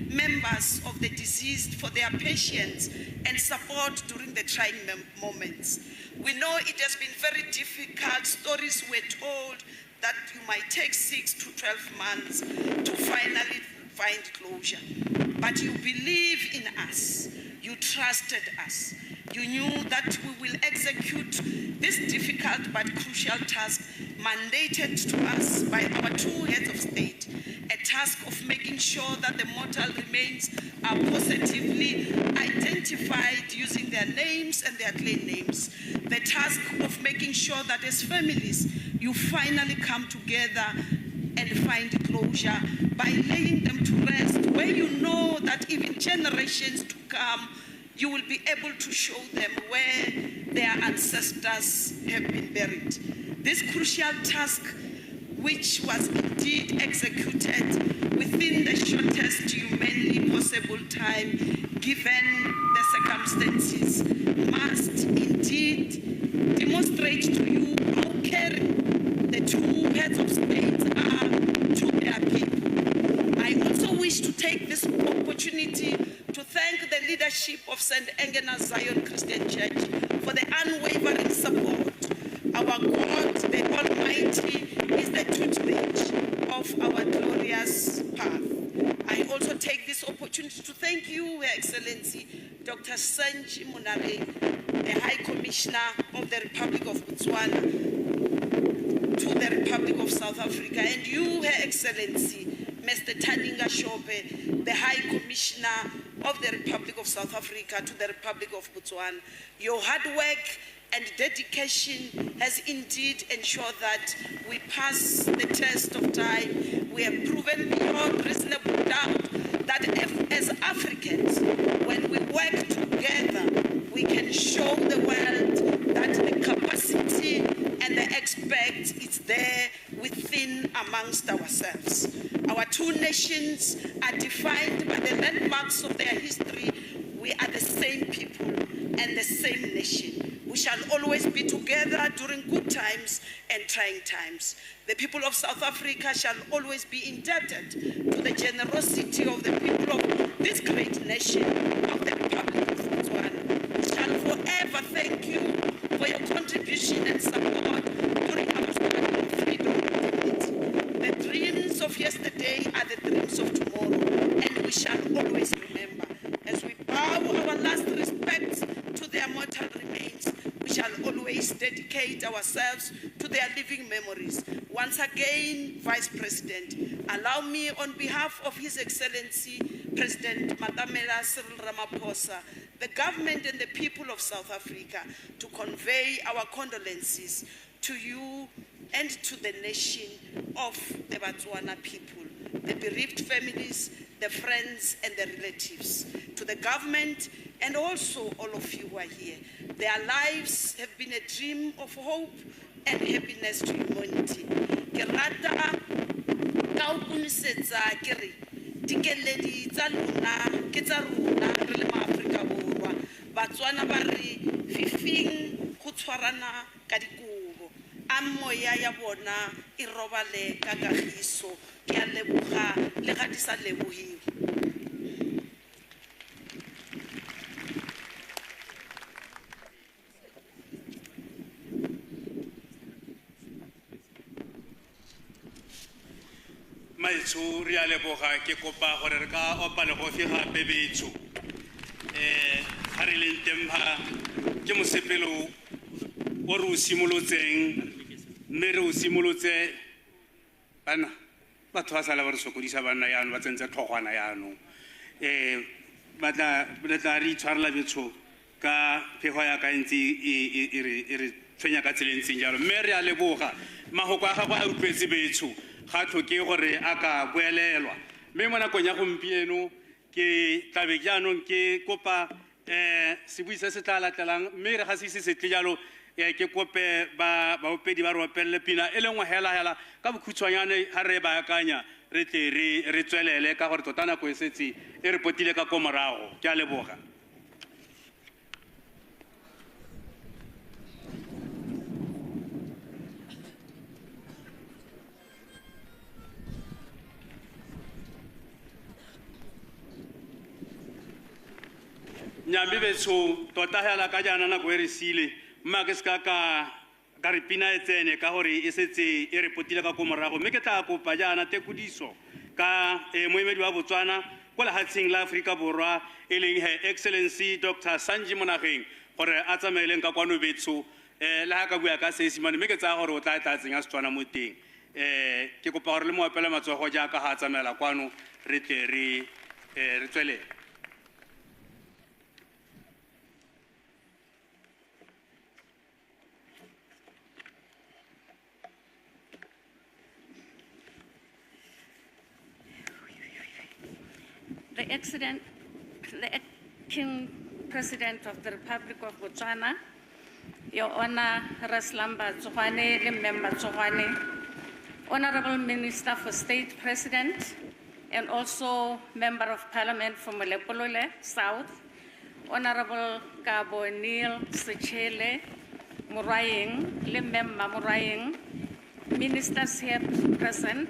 members of the deceased for their patience and support during the trying moments. We know it has been very difficult. Stories were told that you might take 6 to 12 months to finally find closure. But you believe in us. You trusted us. You knew that we will execute this difficult but crucial task mandated to us by our two heads of state, a task of making sure that the mortal remains are positively identified using their names and their claim names, the task of making sure that as families, you finally come together and find closure by laying them to rest, where you know that even generations to come, you will be able to show them where their ancestors have been buried. This crucial task, which was indeed executed within the shortest humanly possible time, given the circumstances, must indeed demonstrate to you how caring the two heads of state are to their people. I also wish to take this opportunity to thank the leadership of St. Engenas Zion Christian Church for the unwavering support. Our God, the Almighty, is the tutelage of our glorious path. I also take this opportunity to thank you, Her Excellency, Dr. Sanji Munare, the High Commissioner of the Republic of Botswana to the Republic of South Africa, and you, Her Excellency, Mr. Taninga Shope, the High Commissioner of the Republic of South Africa to the Republic of Botswana. Your hard work and dedication has indeed ensured that we pass the test of time. We have proven beyond reasonable doubt that as Africans, when we work together, we can show the world that the capacity and the expect is there within amongst ourselves. Our two nations are defined by the landmarks of their history. We are the same people and the same nation. We shall always be together during good times and trying times. The people of South Africa shall always be indebted to the generosity of the people of this great nation of the Republic of Botswana. We shall forever thank you for your contribution and support during our struggle of freedom and dignity. The dreams of yesterday are the dreams of tomorrow, and we shall always remember. As we bow our last respects to their mortal remains, we shall always dedicate ourselves to their living memories. Once again, Vice President, allow me on behalf of His Excellency, President Matamela Cyril Ramaphosa, the government and the people of South Africa, to convey our condolences to you and to the nation of the Botswana people, the bereaved families, the friends and the relatives, to the government and also all of you who are here. Their lives have been a dream of hope and happiness to humanity. Ke rata ka o bunisetsa ke re dikeledi tsa lona ke tsa rona re le maAfrika Borwa. Batswana ba re fifing go tshwarana ka dikobo a moya ya bona e robale ka kagiso. Ke a leboga le ga di sa lebogiwe. Maitsho re a leboga ke kopa gore re ka opa le go figa bebetso ga re leng teng ba ke mosepelo o re o simolotseng mme re o simolotse bana batho ba sala ba re sokodisa banna yaanong ba tsentse tlhogwana yaanong ba tla re itshwarela betsho ka phego ya ka ntse e re tshwenya ka tselentseng jalo mme re a leboga magoko a gago a utlwetse betsho ga tlhoke gore a ka boelelwa mme mo nakong ya gompieno ke tlabe jaanong ke kopa sebui se se tla latelang mme re ga se se tle jalo ke kope baopedi ba re opelele pina e lengwe hela ka bokhutshwanyane ga re baakanya re tle re tswelele ka gore tota nako e setse e re potile ka ko morago ke a leboga. Nyambi betso tota hela ka jana na go re sile mma ke ska ka re pina e tsene ka hore e setse e re potile ka go morago mme ke tla kopa jana tekodiso ka moemedi wa Botswana go la hatsing la Afrika Borwa e leng Her Excellency Dr. Sanji Monageng gore a tsamaeleng ka kwano betso le ha ka bua ka seesimane mme ke tsa gore o tla tsenya Setswana mo teng ke kopa gore le mo apela matsogo ja ka ha tsamaela kwano re tle re tswele. The Acting President of the Republic of Botswana, Your Honor Raslamba Tsogwane, Member Tsogwane, Honorable Minister for State President, and also Member of Parliament from Molepolole South, Honorable Kabo Neil Sechele Muraying, Member Muraying, ministers here present,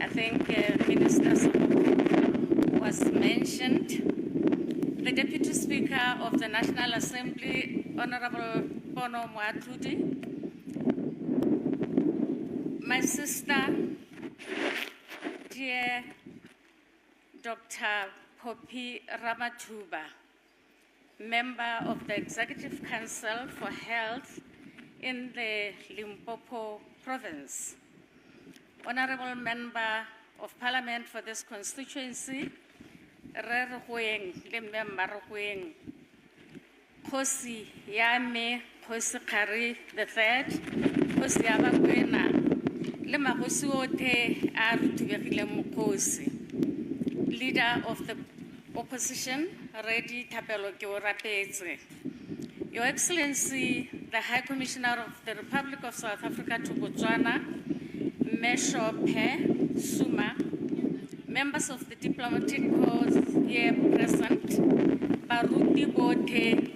I think ministers was mentioned. The Deputy Speaker of the National Assembly, Honorable Bono Moatludi, my sister, dear Dr. Poppy Ramatuba, Member of the Executive Council for Health in the Limpopo Province, Honorable Member of Parliament for this constituency, Re Hueng, le Member Hueng, Kosi Yame, Kosi Kari III, Kosi Abakwena, le Mahosi Ote Arutubekile Mukosi, Leader of the Opposition, Redi Tapelo Georapeze, Your Excellency, the High Commissioner of the Republic of South Africa to Botswana, Mesho Pe Suma, members of the diplomatic corps here present, Baruti Bote,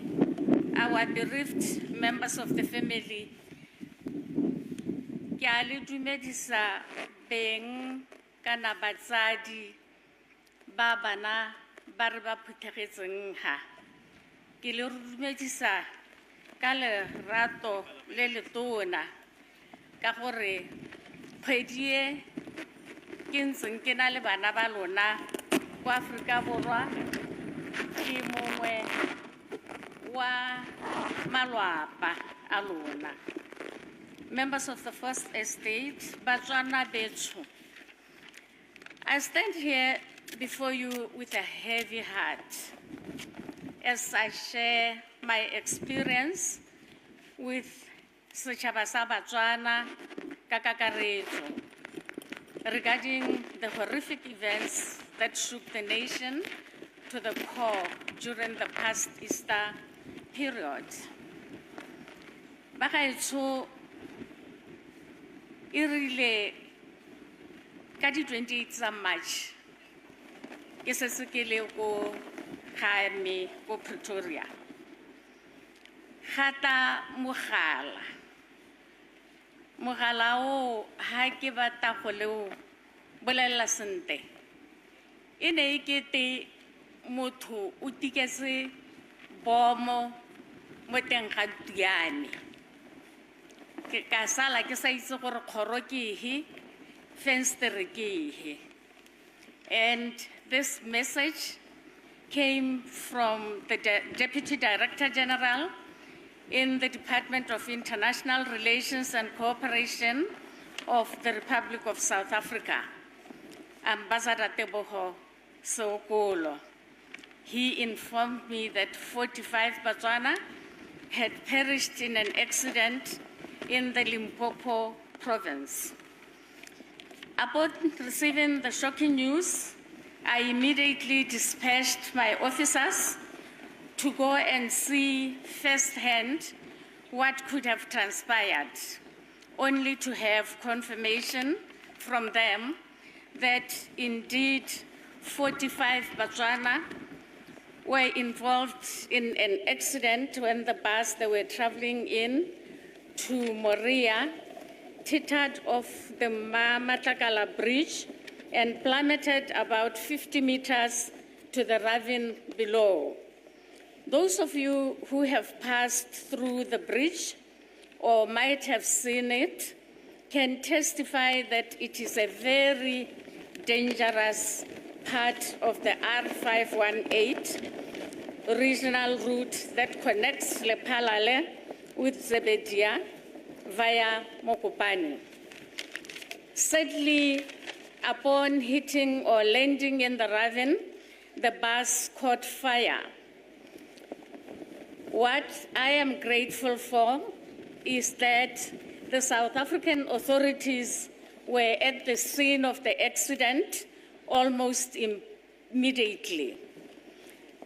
our bereaved members of the family, Kyali Dumedisa Beng Kana Batsadi, Babana Barba Puterezeng Ha, Kilu Dumedisa Kale Rato Leletona, Kakore, Pedie. Kinseng ke na le bana ba lona kwa Afrika Borwa ke mongwe wa malwapa a lona. Members of the First Estate, Batswana Betso, I stand here before you with a heavy heart as I share my experience with setšhaba sa Batswana ka kakaretso regarding the horrific events that shook the nation to the core during the past Easter period. Bagaetsho e rile ka di 28 tsa March ke setse ke le ko gae ko Pretoria. Gata mogala o ha ke bata go le bolela sente e ne e kete motho o tiketse bomo mo teng ga tuane ke ka sala ke sa itse gore khoro ke he fenster ke he. And this message came from the Deputy Director General in the Department of International Relations and Cooperation of the Republic of South Africa, Ambassador Teboho Sokolo. He informed me that 45 Batswana had perished in an accident in the Limpopo province. Upon receiving the shocking news, I immediately dispatched my officers to go and see firsthand what could have transpired, only to have confirmation from them that indeed 45 Batswana were involved in an accident when the bus they were traveling in to Moria teetered off the Matakala Bridge and plummeted about 50 meters to the ravine below. Those of you who have passed through the bridge or might have seen it can testify that it is a very dangerous part of the R518 regional route that connects Lephalale with Zebedia via Mokopane. Sadly, upon hitting or landing in the ravine, the bus caught fire. What I am grateful for is that the South African authorities were at the scene of the accident almost immediately.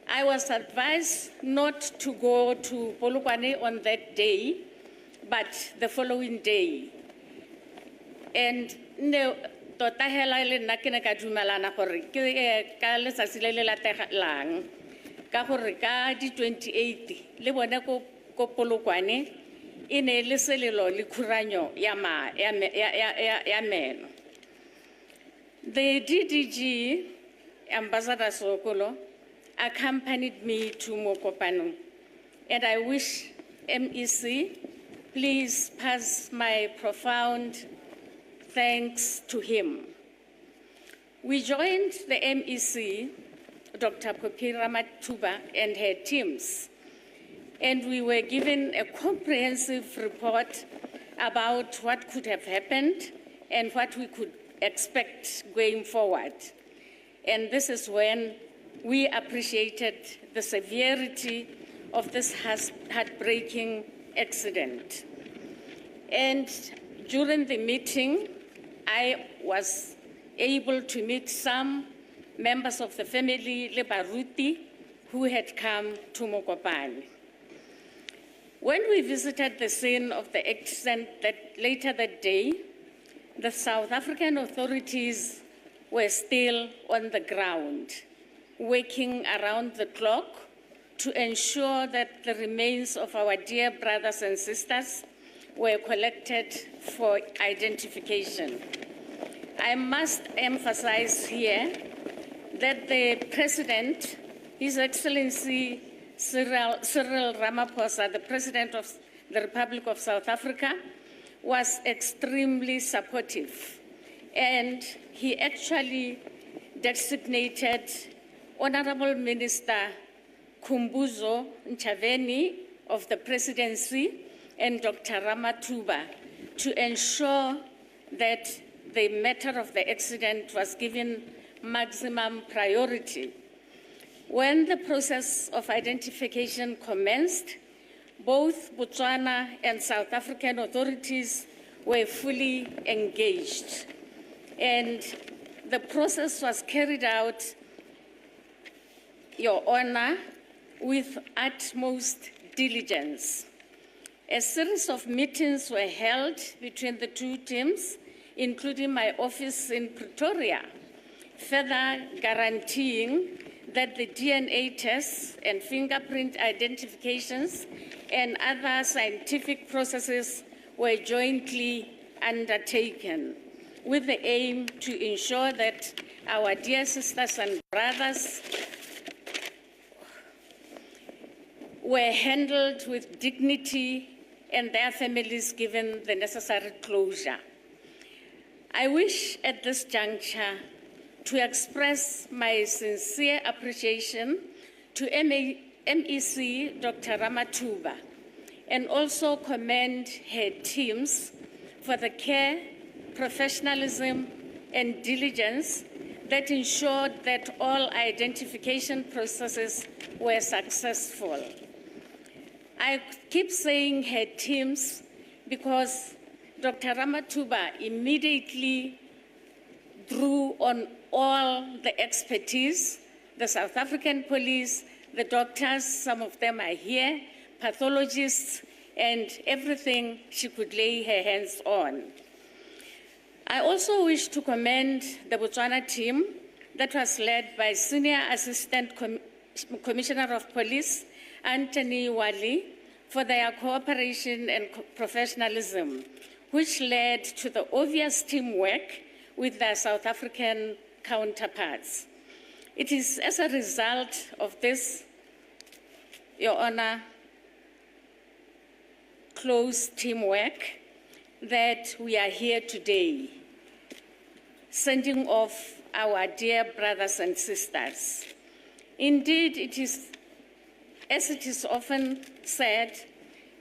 I was advised not to go to Polokwane on that day, but the following day. And tota hela le nna ke ne ka dumelana gore ke ka letsatsi le le latelang ka gore ka di 28 le bone ko Polokwane e ne le selelo le khuranyo ya meno. The DDG, Ambassador Sokolo, accompanied me to Mokopane, and I wish MEC, please pass my profound thanks to him. We joined the MEC, Dr. Poppy Ramathuba, and her teams, and we were given a comprehensive report about what could have happened and what we could expect going forward. And this is when we appreciated the severity of this heartbreaking accident. And during the meeting, I was able to meet some members of the family, Le Baruti, who had come to Mokopane. When we visited the scene of the accident later that day, the South African authorities were still on the ground, working around the clock to ensure that the remains of our dear brothers and sisters were collected for identification. I must emphasize here that the President, His Excellency Cyril Ramaphosa, the President of the Republic of South Africa, was extremely supportive, and he actually designated Honorable Minister Khumbuzo Nchaveni of the Presidency and Dr. Ramathuba to ensure that the matter of the accident was given maximum priority. When the process of identification commenced, both Botswana and South African authorities were fully engaged, and the process was carried out, Your Honor, with utmost diligence. A series of meetings were held between the two teams, including my office in Pretoria, further guaranteeing that the DNA tests and fingerprint identifications and other scientific processes were jointly undertaken with the aim to ensure that our dear sisters and brothers were handled with dignity and their families given the necessary closure. I wish at this juncture to express my sincere appreciation to MEC Dr. Ramathuba and also commend her teams for the care, professionalism, and diligence that ensured that all identification processes were successful. I keep saying her teams because Dr. Ramathuba immediately drew on all the expertise, the South African police, the doctors, some of them are here, pathologists, and everything she could lay her hands on. I also wish to commend the Botswana team that was led by Senior Assistant Commissioner of Police, Anthony Wali, for their cooperation and professionalism, which led to the obvious teamwork with their South African counterparts. It is as a result of this, Your Honor, close teamwork that we are here today, sending off our dear brothers and sisters. Indeed, it is, as it is often said,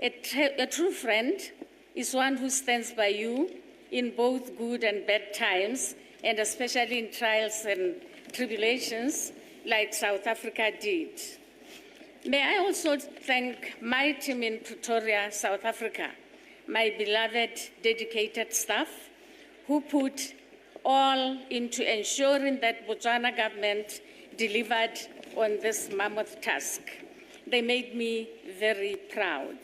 a true friend is one who stands by you in both good and bad times, and especially in trials and tribulations like South Africa did. May I also thank my team in Pretoria, South Africa, my beloved dedicated staff who put all into ensuring that Botswana government delivered on this mammoth task. They made me very proud.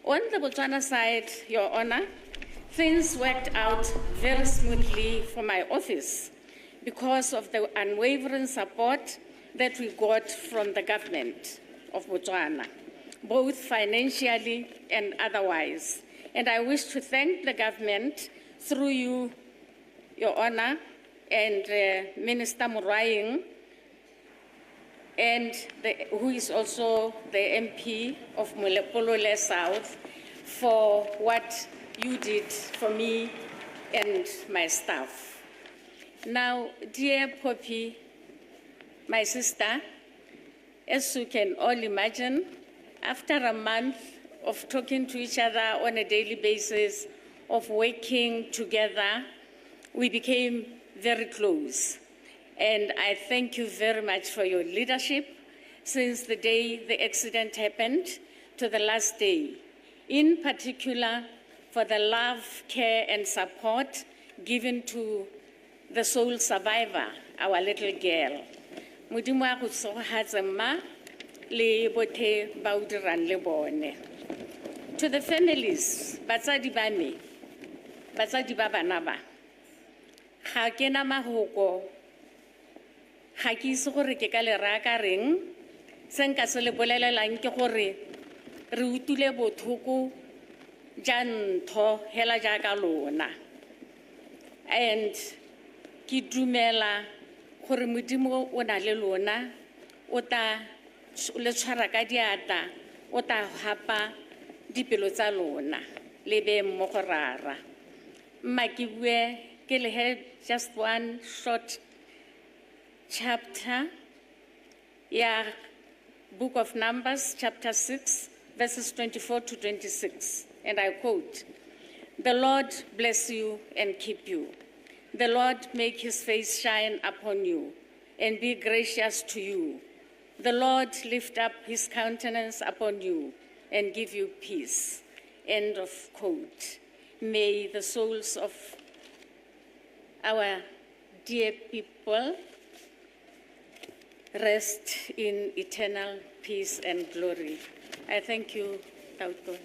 On the Botswana side, Your Honor, things worked out very smoothly for my office because of the unwavering support that we got from the government of Botswana, both financially and otherwise. And I wish to thank the government through you, Your Honor, and Minister Muraying, and who is also the MP of Molepolole South, for what you did for me and my staff. Now, dear Poppy, my sister, as you can all imagine, after a month of talking to each other on a daily basis, of working together, we became very close. And I thank you very much for your leadership since the day the accident happened to the last day. In particular, for the love, care, and support given to the sole survivor, our little girl. Modimo a go tsogatse mma le bothe ba o dirang le bone. To the families, batsadi ba me, batsadi ba bana ba, ga ke na mahoko, ga ke itse gore ke ka le raya ka reng, se nka se le bolelelang ke gore re utile botlhoko ja ntho hela jaaka lona. And ke dumela gore Modimo o na le lona, o ta le tshwara ka diatla, o ta hapa dipelo tsa lona le be mmogo rara. Mma ke bue ke le he just one short chapter, yeah, Book of Numbers, chapter 6, verses 24 to 26, and I quote, "The Lord bless you and keep you. The Lord make his face shine upon you and be gracious to you. The Lord lift up his countenance upon you and give you peace." End of quote. May the souls of our dear people rest in eternal peace and glory. I thank you, Tauto.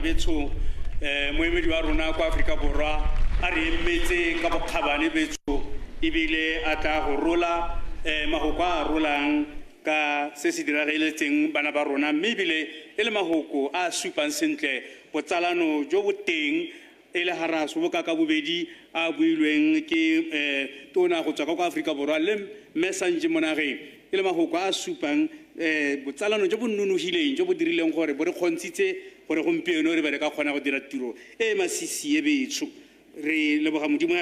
Betso moemedi wa rona kwa Afrika Borwa a re emetse ka bokgabane betso ebile a tla go rola mahoko a rolang ka se se diragetseng bana ba rona mme ebile e le mahoko a supang sentle botsalano jo bo teng e le haraso bo ka bobedi a builweng ke tona go tswa kwa Afrika Borwa le message monageng e le mahoko a supang botsalano jo bo nonogileng jo bo dirileng gore bo re kgontshitse gore gompieno re be re ka kgona go dira tiro e masisi e betsho re leboga modimo